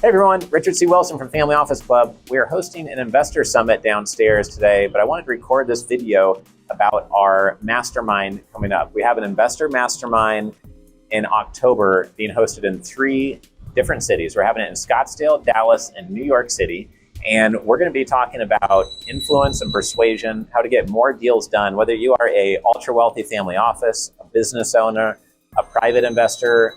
Hey everyone, Richard C. Wilson from Family Office Club. We are hosting an investor summit downstairs today, but I wanted to record this video about our mastermind coming up. We have an investor mastermind in October being hosted in 3 different cities. We're having it in Scottsdale, Dallas, and New York City. And we're going to be talking about influence and persuasion, how to get more deals done, whether you are a ultra wealthy family office, a business owner, a private investor,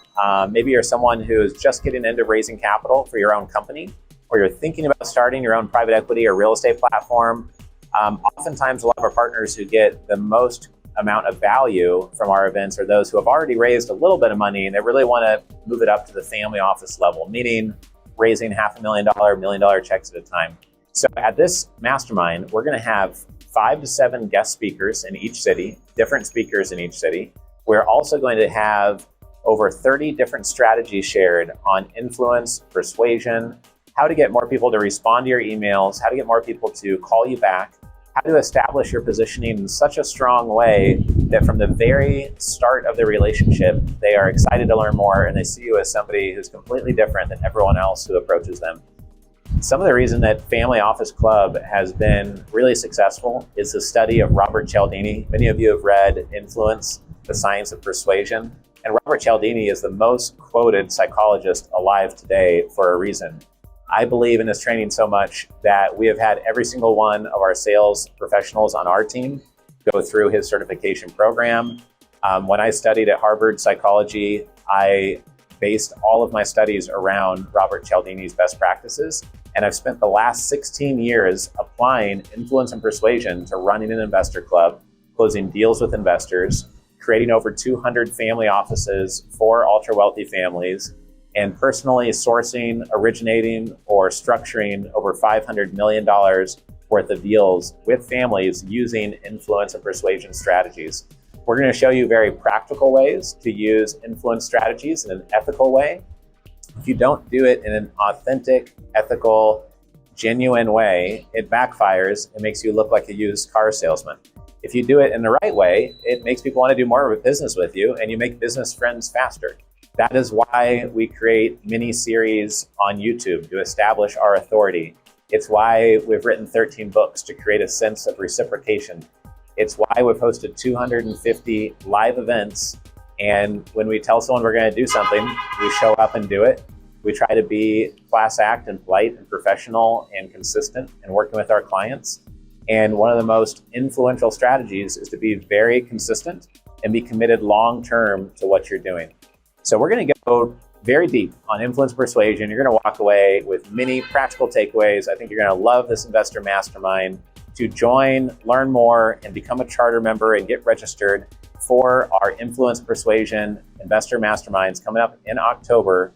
maybe you're someone who is just getting into raising capital for your own company, or you're thinking about starting your own private equity or real estate platform. Oftentimes, a lot of our partners who get the most amount of value from our events are those who have already raised a little bit of money and they really want to move it up to the family office level, meaning raising $500,000, $1 million checks at a time. So at this mastermind, we're going to have 5 to 7 guest speakers in each city, different speakers in each city. We're also going to have over 30 different strategies shared on influence, persuasion, how to get more people to respond to your emails, how to get more people to call you back, how to establish your positioning in such a strong way that from the very start of the relationship, they are excited to learn more and they see you as somebody who's completely different than everyone else who approaches them. Some of the reason that Family Office Club has been really successful is the study of Robert Cialdini. Many of you have read Influence, The Science of Persuasion. And Robert Cialdini is the most quoted psychologist alive today for a reason. I believe in his training so much that we have had every single one of our sales professionals on our team go through his certification program. When I studied at Harvard psychology, I based all of my studies around Robert Cialdini's best practices. And I've spent the last 16 years applying influence and persuasion to running an investor club, closing deals with investors, creating over 200 family offices for ultra wealthy families, and personally sourcing, originating, or structuring over $500 million worth of deals with families using influence and persuasion strategies. We're going to show you very practical ways to use influence strategies in an ethical way. If you don't do it in an authentic, ethical, genuine way, it backfires and makes you look like a used car salesman. If you do it in the right way, it makes people want to do more of a business with you and you make business friends faster. That is why we create mini series on YouTube to establish our authority. It's why we've written 13 books to create a sense of reciprocation. It's why we've hosted 250 live events. And when we tell someone we're going to do something, we show up and do it. We try to be class act and polite and professional and consistent in working with our clients. And one of the most influential strategies is to be very consistent and be committed long-term to what you're doing. So we're going to go very deep on influence persuasion. You're going to walk away with many practical takeaways. I think you're going to love this investor mastermind. To join, learn more, and become a charter member and get registered for our influence persuasion investor masterminds coming up in October,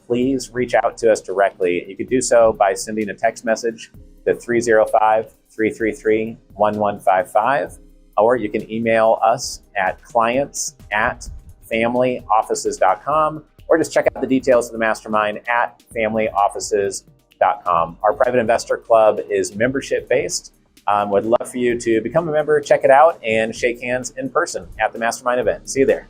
please reach out to us directly. You can do so by sending a text message to 305-333-1155, or you can email us at clients@familyoffices.com, or just check out the details of the mastermind at familyoffices.com. Our Private Investor Club is membership-based. Would love for you to become a member, check it out, and shake hands in person at the mastermind event. See you there.